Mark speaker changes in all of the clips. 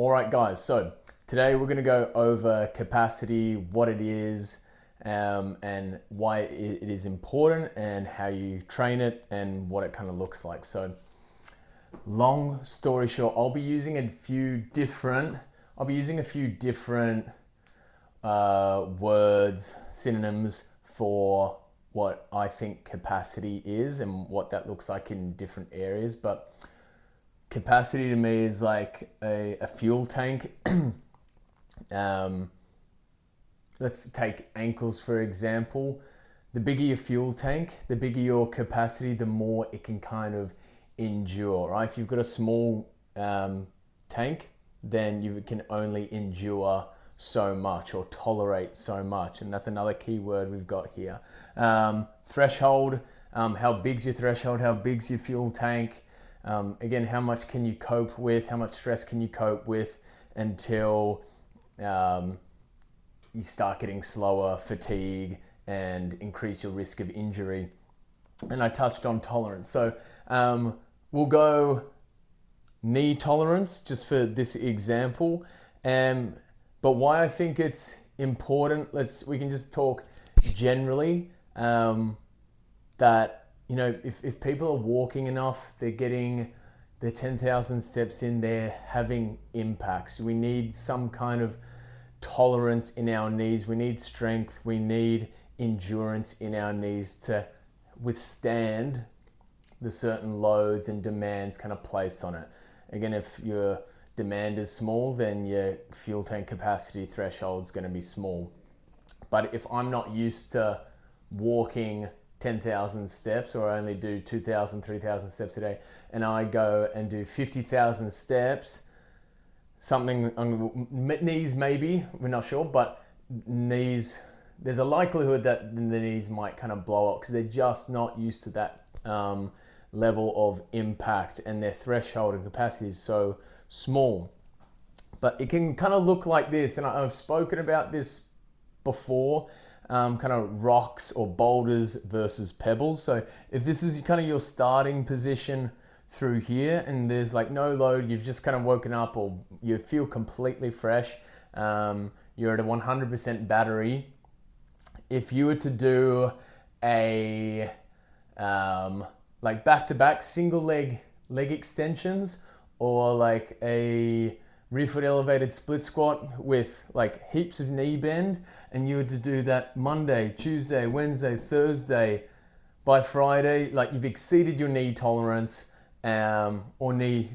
Speaker 1: All right, guys, so today we're going to go over capacity, what it is, and why it is important, and how you train it, and what it kind of looks like. So, long story short, I'll be using a few different words, synonyms for what I think capacity is and what that looks like in different areas. But capacity to me is like a fuel tank. Let's take ankles for example. The bigger your fuel tank, the bigger your capacity, the more it can kind of endure, right? If you've got a small tank, then you can only endure so much or tolerate so much. And that's another key word we've got here. Threshold, how big's your threshold? How big's your fuel tank? Again, how much can you cope with? How much stress can you cope with until you start getting slower, fatigue, and increase your risk of injury? And I touched on tolerance. So we'll go knee tolerance just for this example. But why I think it's important, we can just talk generally that, you know, if people are walking enough, they're getting their 10,000 steps in, they're having impacts. We need some kind of tolerance in our knees. We need strength. We need endurance in our knees to withstand the certain loads and demands kind of placed on it. Again, if your demand is small, then your fuel tank capacity threshold is going to be small. But if I'm not used to walking 10,000 steps, or I only do 2,000, 3,000 steps a day, and I go and do 50,000 steps, something on knees maybe, we're not sure, but knees, there's a likelihood that the knees might kind of blow up because they're just not used to that level of impact, and their threshold and capacity is so small. But it can kind of look like this, and I've spoken about this before, kind of rocks or boulders versus pebbles. So if this is kind of your starting position through here and there's like no load, you've just kind of woken up or you feel completely fresh, you're at a 100% battery. If you were to do a like back-to-back single leg extensions, or like a rear foot elevated split squat with like heaps of knee bend, and you were to do that Monday, Tuesday, Wednesday, Thursday, by Friday, like you've exceeded your knee tolerance or knee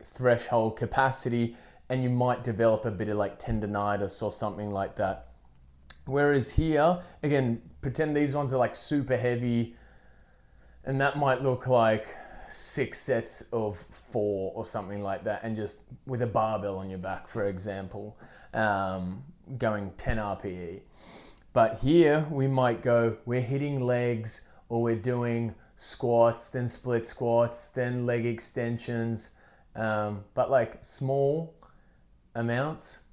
Speaker 1: threshold capacity, and you might develop a bit of like tendonitis or something like that. Whereas here, again, pretend these ones are like super heavy, and that might look like 6 sets of 4 or something like that, and just with a barbell on your back, for example, going 10 RPE. But here we might go, we're hitting legs, or we're doing squats, then split squats, then leg extensions, but like small amounts,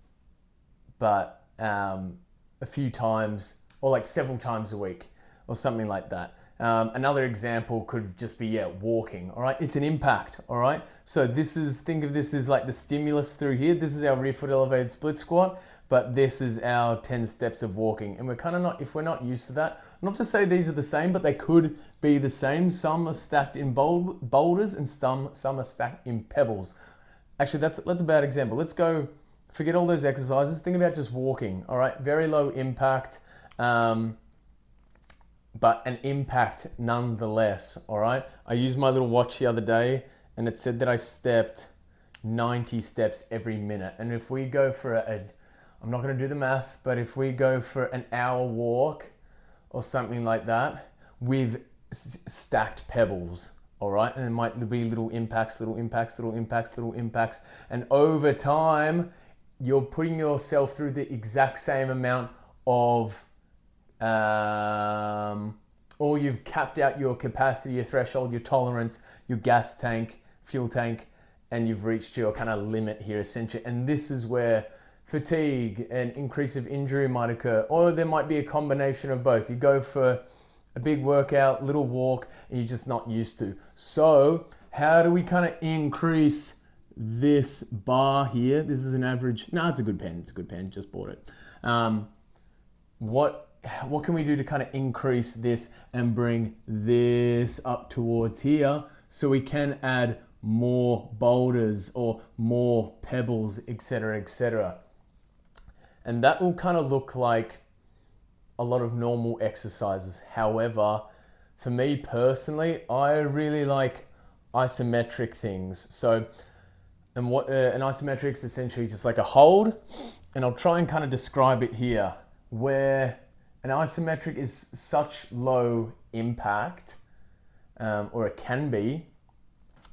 Speaker 1: but a few times, or like several times a week or something like that. Another example could just be, walking, all right? It's an impact, all right? So think of this as like the stimulus through here. This is our rear foot elevated split squat, but this is our 10 steps of walking. And we're kind of not, if we're not used to that, not to say these are the same, but they could be the same. Some are stacked in boulders and some are stacked in pebbles. Actually, that's a bad example. Let's go, forget all those exercises. Think about just walking, all right? Very low impact, but an impact nonetheless, all right? I used my little watch the other day, and it said that I stepped 90 steps every minute. And if we go for I'm not gonna do the math, but if we go for an hour walk or something like that with stacked pebbles, all right? And it might be little impacts, little impacts, little impacts, little impacts. And over time, you're putting yourself through the exact same amount of or you've capped out your capacity, your threshold, your tolerance, your gas tank, fuel tank, and you've reached your kind of limit here essentially. And this is where fatigue and increase of injury might occur, or there might be a combination of both. You go for a big workout, little walk, and you're just not used to. So how do we kind of increase this bar here, this is an average, no, it's a good pen, just bought it. What can we do to kind of increase this and bring this up towards here so we can add more boulders or more pebbles, etc., etc. And that will kind of look like a lot of normal exercises. However, for me personally, I really like isometric things. So, and what an isometric is essentially just like a hold, and I'll try and kind of describe it here, where an isometric is such low impact, or it can be.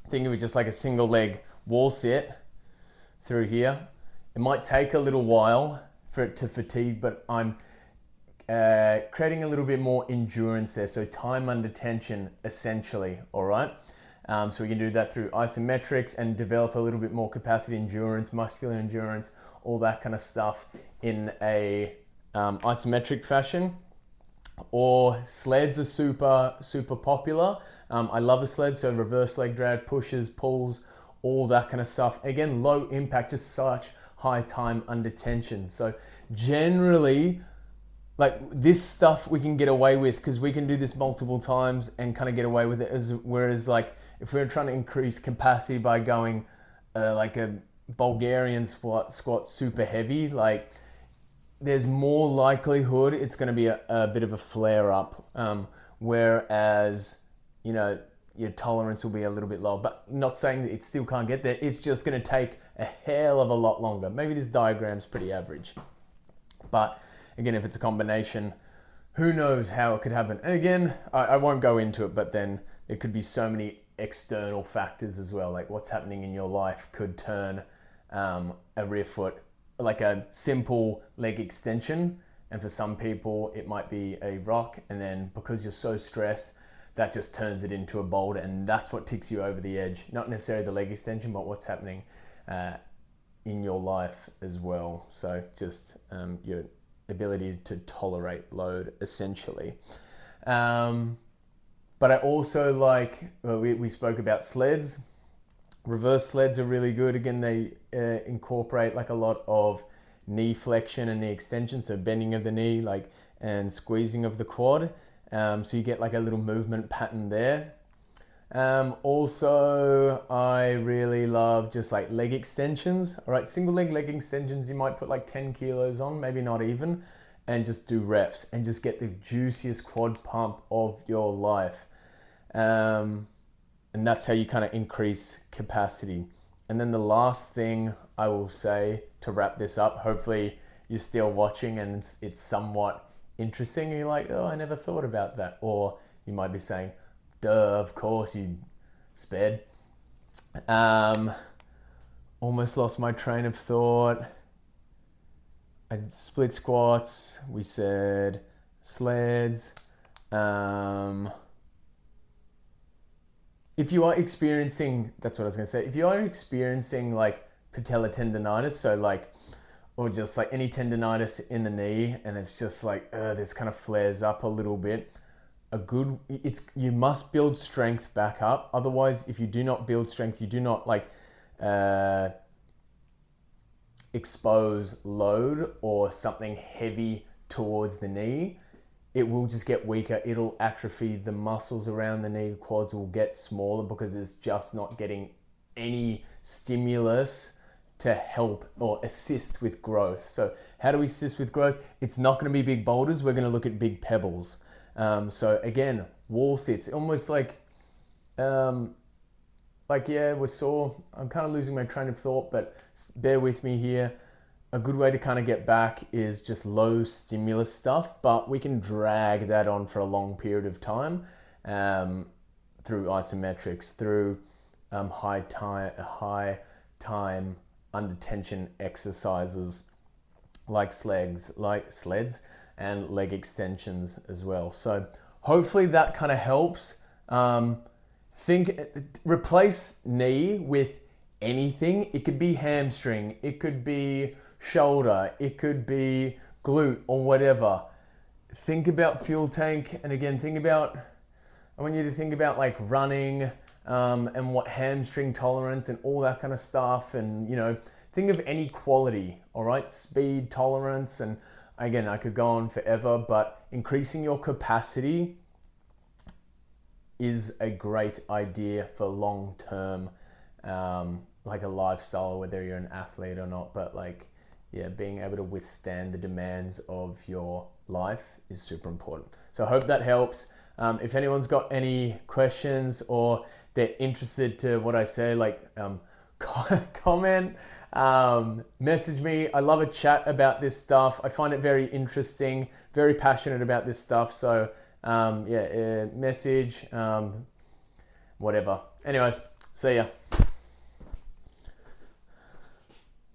Speaker 1: Think of it just like a single leg wall sit through here. It might take a little while for it to fatigue, but I'm creating a little bit more endurance there. So time under tension, essentially, all right? So we can do that through isometrics and develop a little bit more capacity, endurance, muscular endurance, all that kind of stuff in a isometric fashion. Or sleds are super popular. I love a sled, so reverse leg drag, pushes, pulls, all that kind of stuff. Again, low impact, just such high time under tension. So generally, like this stuff we can get away with because we can do this multiple times and kind of get away with it. Whereas like if we're trying to increase capacity by going like a Bulgarian squat super heavy, like there's more likelihood it's going to be a bit of a flare up. Whereas, you know, your tolerance will be a little bit lower, but not saying that it still can't get there. It's just going to take a hell of a lot longer. Maybe this diagram's pretty average, but again, if it's a combination, who knows how it could happen. And again, I won't go into it, but then there could be so many external factors as well. Like what's happening in your life could turn a rear foot, like a simple leg extension. And for some people, it might be a rock. And then because you're so stressed, that just turns it into a boulder. And that's what ticks you over the edge. Not necessarily the leg extension, but what's happening in your life as well. So just your ability to tolerate load, essentially. But I also like, we spoke about sleds. Reverse sleds are really good. Again, they incorporate like a lot of knee flexion and knee extension, so bending of the knee, like, and squeezing of the quad. So you get like a little movement pattern there. Also, I really love just like leg extensions. All right, single leg extensions, you might put like 10 kilos on, maybe not even, and just do reps and just get the juiciest quad pump of your life. And that's how you kind of increase capacity. And then the last thing I will say to wrap this up, hopefully you're still watching and it's somewhat interesting. You're like, oh, I never thought about that. Or you might be saying, duh, of course you sped. Almost lost my train of thought. I did split squats. We said sleds. If you are experiencing, that's what I was going to say. If you are experiencing like patella tendonitis, so like, or just like any tendonitis in the knee, and it's just like, this kind of flares up a little bit. You must build strength back up. Otherwise, if you do not build strength, you do not like expose load or something heavy towards the knee, it will just get weaker. It'll atrophy. The muscles around the knee, quads will get smaller because it's just not getting any stimulus to help or assist with growth. So how do we assist with growth? It's not going to be big boulders. We're going to look at big pebbles. So again, wall sits, almost like, yeah, we're sore. I'm kind of losing my train of thought, but bear with me here. A good way to kind of get back is just low stimulus stuff, but we can drag that on for a long period of time through isometrics, through high time under tension exercises like sleds and leg extensions as well. So hopefully that kind of helps. Replace knee with anything. It could be hamstring, it could be shoulder, it could be glute or whatever. Think about fuel tank, and again, I want you to think about like running, and what hamstring tolerance and all that kind of stuff. And, you know, think of any quality, all right? Speed tolerance. And again, I could go on forever, but increasing your capacity is a great idea for long-term, like a lifestyle, whether you're an athlete or not. But like, yeah, being able to withstand the demands of your life is super important. So I hope that helps. If anyone's got any questions or they're interested to what I say, like comment, message me. I love a chat about this stuff. I find it very interesting, very passionate about this stuff. So message, whatever. Anyways, see ya.